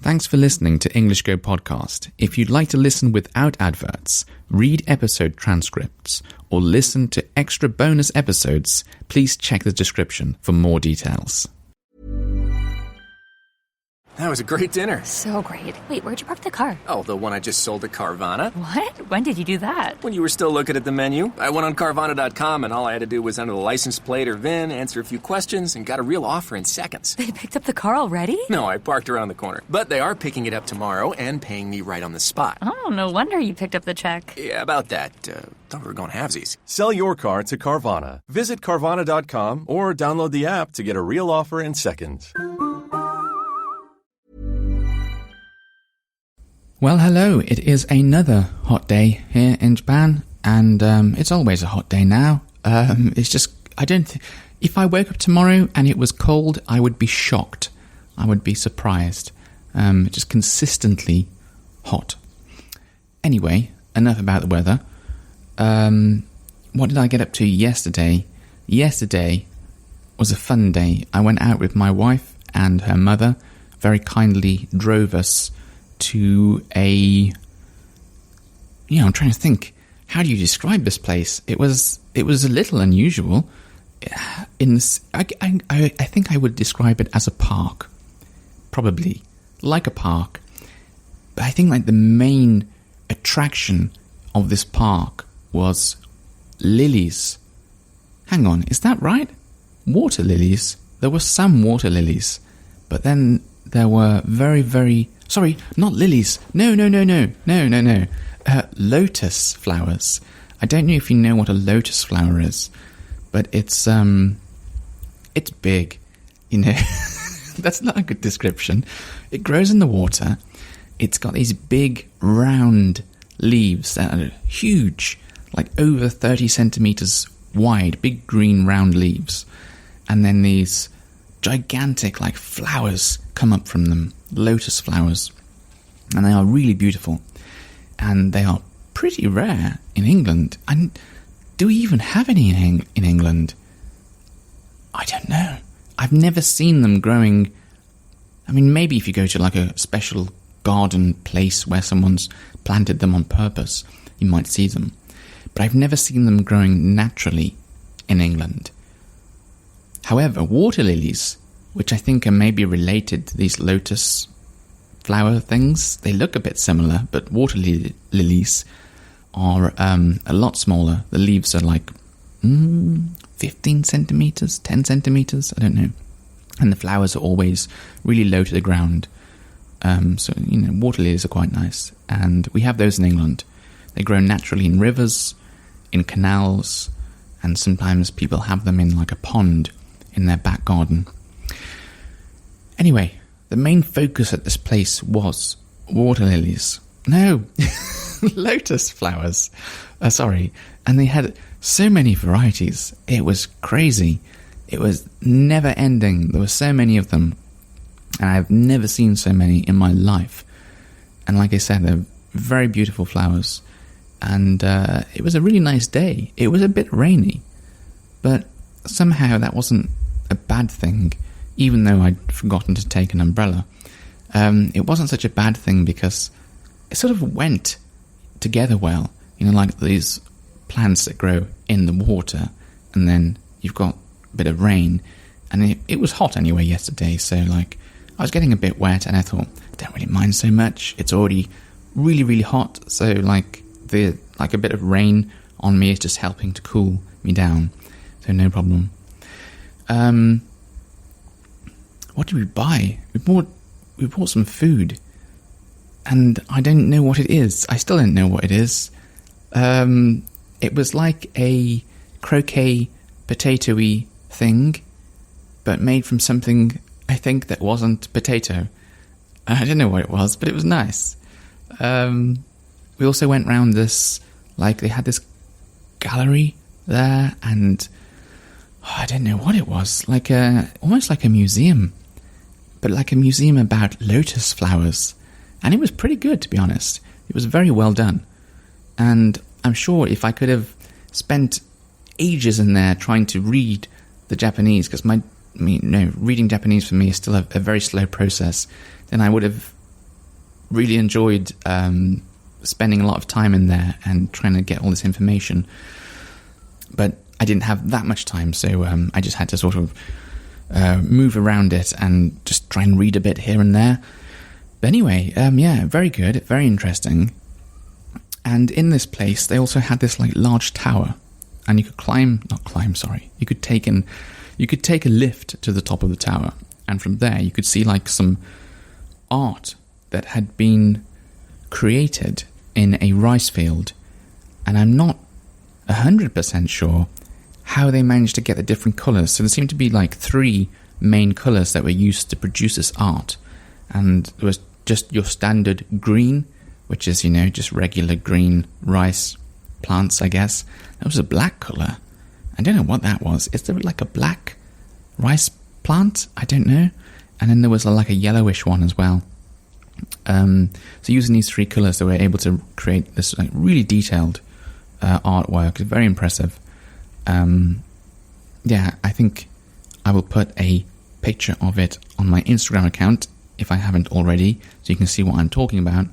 Thanks for listening to English Go Podcast. If you'd like to listen without adverts, read episode transcripts, or listen to extra bonus episodes, please check the description for more details. That was a great dinner. So great. Wait, where'd you park the car? Oh, the one I just sold to Carvana. What? When did you do that? When you were still looking at the menu. I went on Carvana.com and all I had to do was enter the license plate or VIN, answer a few questions, and got a real offer in seconds. They picked up the car already? No, I parked around the corner. But they are picking it up tomorrow and paying me right on the spot. Oh, no wonder you picked up the check. Yeah, about that. Thought we were going halvesies. Sell your car to Carvana. Visit Carvana.com or download the app to get a real offer in seconds. Well, hello. It is another hot day here in Japan, and it's always a hot day now. It's just, if I woke up tomorrow and it was cold, I would be shocked. I would be surprised. Just consistently hot. Anyway, enough about the weather. What did I get up to yesterday? Yesterday was a fun day. I went out with my wife and her mother, very kindly drove us to I'm trying to think, how do you describe this place? It was a little unusual. I think I would describe it as a park, probably like a park. But I think like the main attraction of this park was lilies. Hang on, is that right? Water lilies. There were some water lilies, but then there were sorry, not lilies. No. Lotus flowers. I don't know if you know what a lotus flower is, but it's big. You know, that's not a good description. It grows in the water. It's got these big round leaves that are huge, like over 30 centimeters wide, big green round leaves. And then these gigantic like flowers come up from them, lotus flowers, and they are really beautiful, and they are pretty rare in England. And do we even have any in England? I don't know. I've never seen them growing. I mean, maybe if you go to like a special garden place where someone's planted them on purpose, you might see them, but I've never seen them growing naturally in England. However, water lilies, which I think are maybe related to these lotus flower things, they look a bit similar, but water lilies are a lot smaller. The leaves are like 15 centimeters, 10 centimeters, I don't know. And the flowers are always really low to the ground. So, water lilies are quite nice. And we have those in England. They grow naturally in rivers, in canals, and sometimes people have them in like a pond in their back garden. Anyway, the main focus at this place was water lilies. No, lotus flowers. Sorry. And they had so many varieties. It was crazy. It was never ending. There were so many of them. And I've never seen so many in my life. And like I said, they're very beautiful flowers. And it was a really nice day. It was a bit rainy. But somehow that wasn't a bad thing, even though I'd forgotten to take an umbrella. It wasn't such a bad thing because it sort of went together well. Like these plants that grow in the water, and then you've got a bit of rain. And it was hot anyway yesterday, so like I was getting a bit wet, and I thought, I don't really mind so much. It's already really, really hot, so like a bit of rain on me is just helping to cool me down. So no problem. What did we buy? We bought some food, and I don't know what it is. I still don't know what it is. It was like a croquet potato-y thing, but made from something, I think, that wasn't potato. I don't know what it was, but it was nice. We also went round this, like they had this gallery there, and I don't know what it was, almost like a museum, but like a museum about lotus flowers. And it was pretty good, to be honest. It was very well done. And I'm sure if I could have spent ages in there trying to read the Japanese, because reading Japanese for me is still a very slow process, then I would have really enjoyed spending a lot of time in there and trying to get all this information. But I didn't have that much time, so I just had to sort of move around it and just try and read a bit here and there. But anyway, yeah, very good, very interesting. And in this place, they also had this like large tower, and you could you could take a lift to the top of the tower, and from there you could see like some art that had been created in a rice field, and I'm not 100% sure how they managed to get the different colours. So there seemed to be like 3 main colours that were used to produce this art, and there was just your standard green, which is, just regular green rice plants, I guess. There was a black colour. I don't know what that was. Is there like a black rice plant? I don't know. And then there was like a yellowish one as well. So using these 3 colours, they were able to create this like really detailed artwork. It's very impressive. Yeah, I think I will put a picture of it on my Instagram account if I haven't already, so you can see what I'm talking about.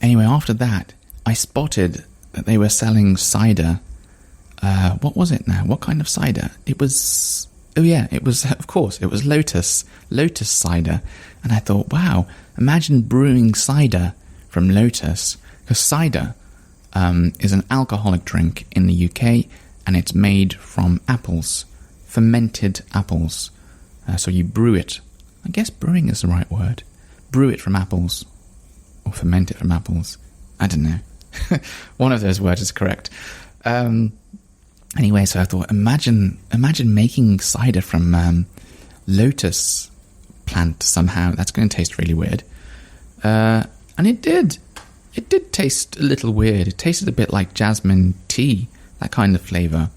Anyway, after that, I spotted that they were selling cider. What was it now? What kind of cider? It was Lotus cider. And I thought, wow, imagine brewing cider from Lotus, because cider is an alcoholic drink in the UK, and it's made from apples, fermented apples. So you brew it. I guess brewing is the right word. Brew it from apples, or ferment it from apples. I don't know. One of those words is correct. Anyway, so I thought, imagine making cider from lotus plant somehow. That's going to taste really weird. And it did. It did taste a little weird. It tasted a bit like jasmine tea, that kind of flavour.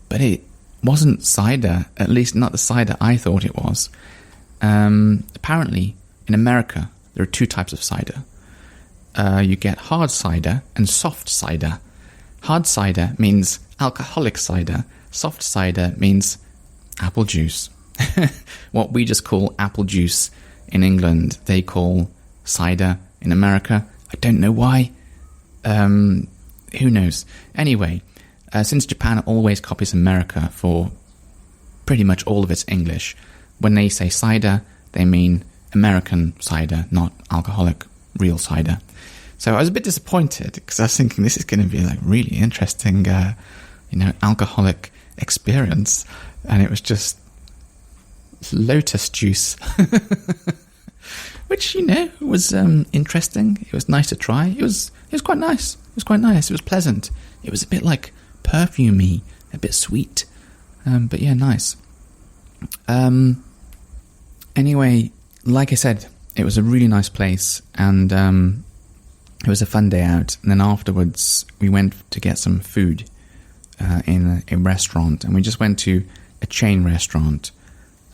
But it wasn't cider, at least not the cider I thought it was. Apparently, in America, there are 2 types of cider. You get hard cider and soft cider. Hard cider means alcoholic cider. Soft cider means apple juice. What we just call apple juice in England, they call cider in America. I don't know why. Who knows? Anyway, since Japan always copies America for pretty much all of its English, when they say cider, they mean American cider, not alcoholic real cider. So I was a bit disappointed because I was thinking this is going to be like really interesting, alcoholic experience, and it was just lotus juice, which was interesting. It was nice to try. It was quite nice. It was quite nice. It was pleasant. It was a bit like perfumey, a bit sweet, but yeah, nice. Anyway, like I said, it was a really nice place, and it was a fun day out. And then afterwards, we went to get some food in a restaurant, and we just went to a chain restaurant.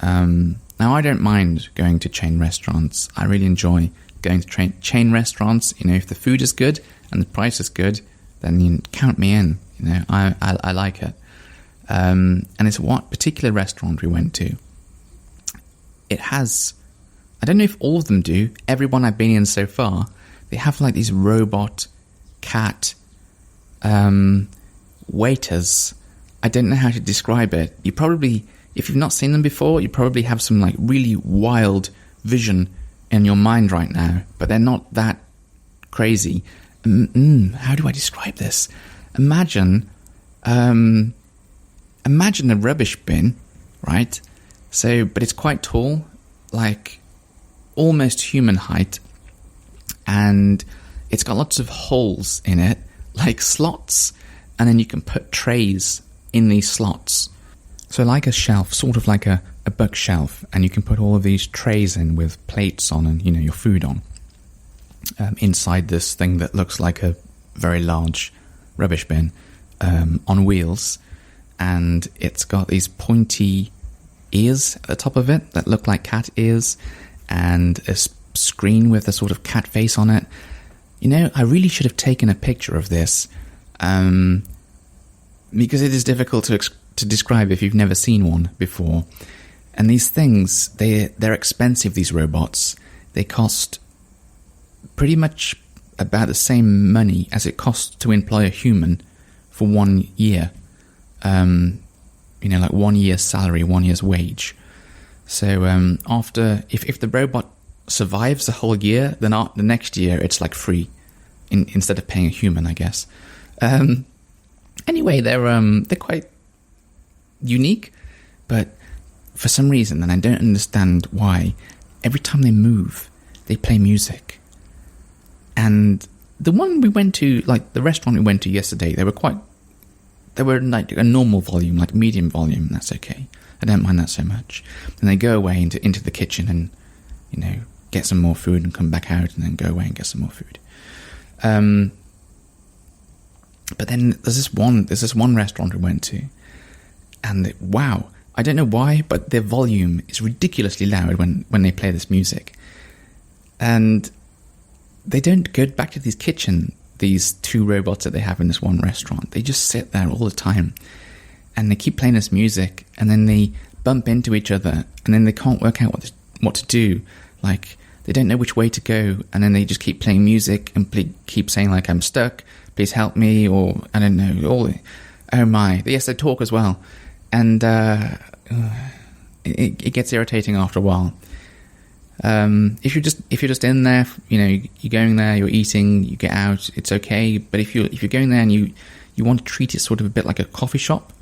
Now, I don't mind going to chain restaurants. I really enjoy going to chain restaurants. If the food is good and the price is good, then you count me in. I like it. And it's what particular restaurant we went to. It has, I don't know if all of them do, everyone I've been in so far, they have like these robot cat waiters. I don't know how to describe it. You probably, if you've not seen them before, you probably have some like really wild vision in your mind right now, but they're not that crazy. How do I describe this? Imagine a rubbish bin, right? So, but it's quite tall, like almost human height, and it's got lots of holes in it, like slots, and then you can put trays in these slots. So like a shelf, sort of like a bookshelf, and you can put all of these trays in with plates on and, your food on, inside this thing that looks like a very large rubbish bin on wheels, and it's got these pointy ears at the top of it that look like cat ears, and a screen with a sort of cat face on it. I really should have taken a picture of this, because it is difficult to describe if you've never seen one before. And these things, they're expensive, these robots. they cost pretty much about the same money as it costs to employ a human for 1 year. Like 1 year's salary, 1 year's wage. So after, if the robot survives the whole year, then the next year it's like free, instead of paying a human, I guess. Anyway, they're quite unique, but for some reason, and I don't understand why, every time they move, they play music. And the one we went to, like the restaurant we went to yesterday, they were like a normal volume, like medium volume. That's okay. I don't mind that so much. And they go away into the kitchen and, get some more food and come back out and then go away and get some more food. But then there's this one restaurant we went to, and wow, I don't know why, but their volume is ridiculously loud when they play this music. And they don't go back to these two robots that they have in this one restaurant. They just sit there all the time, and they keep playing this music, and then they bump into each other, and then they can't work out what to do. Like, they don't know which way to go, and then they just keep playing music and keep saying, like, I'm stuck, please help me, or I don't know. Oh my. Yes, they talk as well. And it gets irritating after a while. If you're just in there, you're going there, you're eating, you get out, it's okay. But if you're going there and you want to treat it sort of a bit like a coffee shop,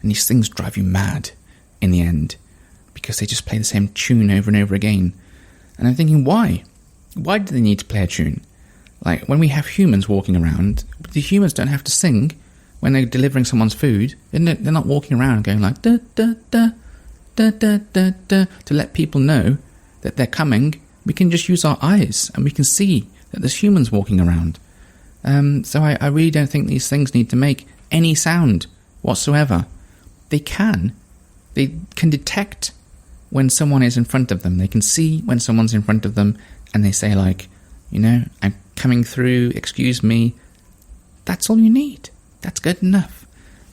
and these things drive you mad in the end, because they just play the same tune over and over again. And I'm thinking, why? Why do they need to play a tune? Like, when we have humans walking around, the humans don't have to sing when they're delivering someone's food. They're not walking around going like da da da da da da da to let people know that they're coming. We can just use our eyes and we can see that there's humans walking around. So I really don't think these things need to make any sound whatsoever. They can detect when someone is in front of them. They can see when someone's in front of them, and they say like, I'm coming through, excuse me. That's all you need. That's good enough.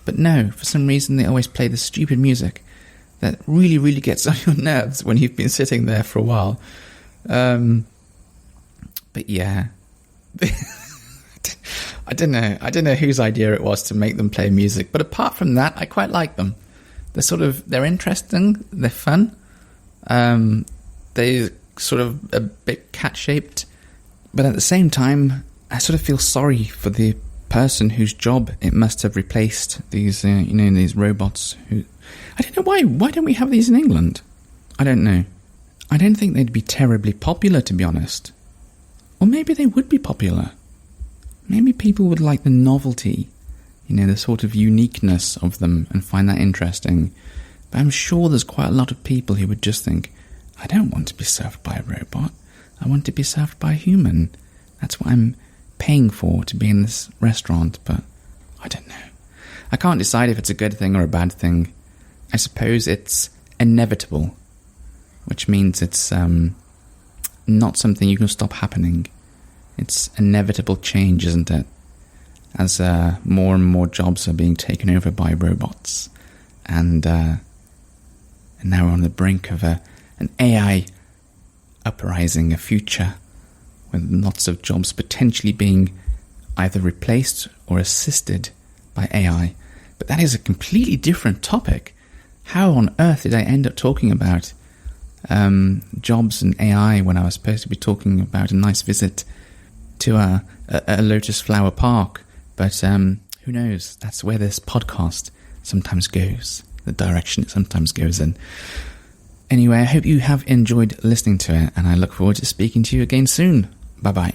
But no, for some reason they always play this stupid music that really, really gets on your nerves when you've been sitting there for a while. But yeah. I don't know whose idea it was to make them play music, but apart from that, I quite like them. They're interesting, they're fun. They're sort of a bit cat-shaped, but at the same time, I sort of feel sorry for the person whose job it must have replaced these, these robots. Who, I don't know why don't we have these in England? I don't know. I don't think they'd be terribly popular, to be honest. Or maybe they would be popular. Maybe people would like the novelty, the sort of uniqueness of them and find that interesting. But I'm sure there's quite a lot of people who would just think, I don't want to be served by a robot. I want to be served by a human. That's what I'm paying for to be in this restaurant, but I don't know. I can't decide if it's a good thing or a bad thing. I suppose it's inevitable, which means it's not something you can stop happening. It's inevitable change, isn't it? As more and more jobs are being taken over by robots. And now we're on the brink of an AI uprising, a future with lots of jobs potentially being either replaced or assisted by AI. But that is a completely different topic. How on earth did I end up talking about jobs and AI when I was supposed to be talking about a nice visit to a Lotus flower park? But who knows? That's where this podcast sometimes goes, the direction it sometimes goes in. Anyway, I hope you have enjoyed listening to it, and I look forward to speaking to you again soon. Bye-bye.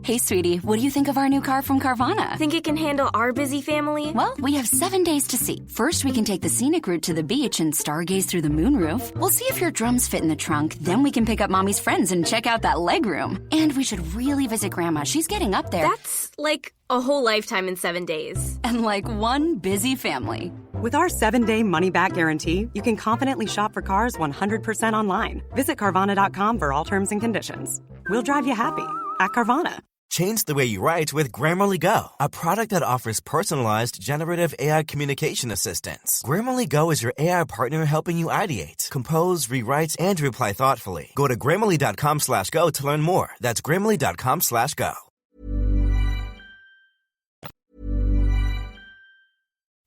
Hey, sweetie, what do you think of our new car from Carvana? Think it can handle our busy family? Well, we have 7 days to see. First, we can take the scenic route to the beach and stargaze through the moonroof. We'll see if your drums fit in the trunk. Then we can pick up Mommy's friends and check out that legroom. And we should really visit Grandma. She's getting up there. That's like a whole lifetime in 7 days. And like one busy family. With our 7-day money-back guarantee, you can confidently shop for cars 100% online. Visit Carvana.com for all terms and conditions. We'll drive you happy at Carvana. Change the way you write with Grammarly Go, a product that offers personalized generative AI communication assistance. Grammarly Go is your AI partner helping you ideate, compose, rewrite, and reply thoughtfully. Go to Grammarly.com/go to learn more. That's Grammarly.com/go.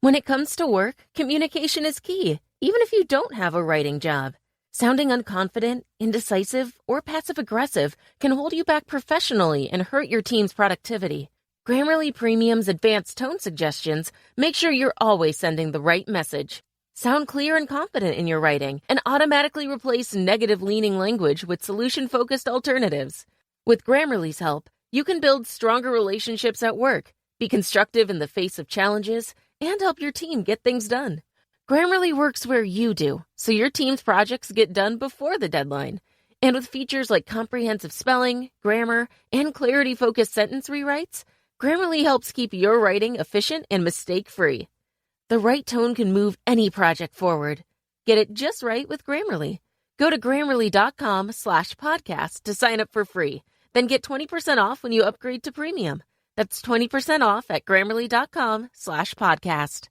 When it comes to work, communication is key, even if you don't have a writing job. Sounding unconfident, indecisive, or passive-aggressive can hold you back professionally and hurt your team's productivity. Grammarly Premium's advanced tone suggestions make sure you're always sending the right message. Sound clear and confident in your writing and automatically replace negative-leaning language with solution-focused alternatives. With Grammarly's help, you can build stronger relationships at work, be constructive in the face of challenges, and help your team get things done. Grammarly works where you do, so your team's projects get done before the deadline. And with features like comprehensive spelling, grammar, and clarity-focused sentence rewrites, Grammarly helps keep your writing efficient and mistake-free. The right tone can move any project forward. Get it just right with Grammarly. Go to Grammarly.com/podcast to sign up for free. Then get 20% off when you upgrade to premium. That's 20% off at Grammarly.com/podcast.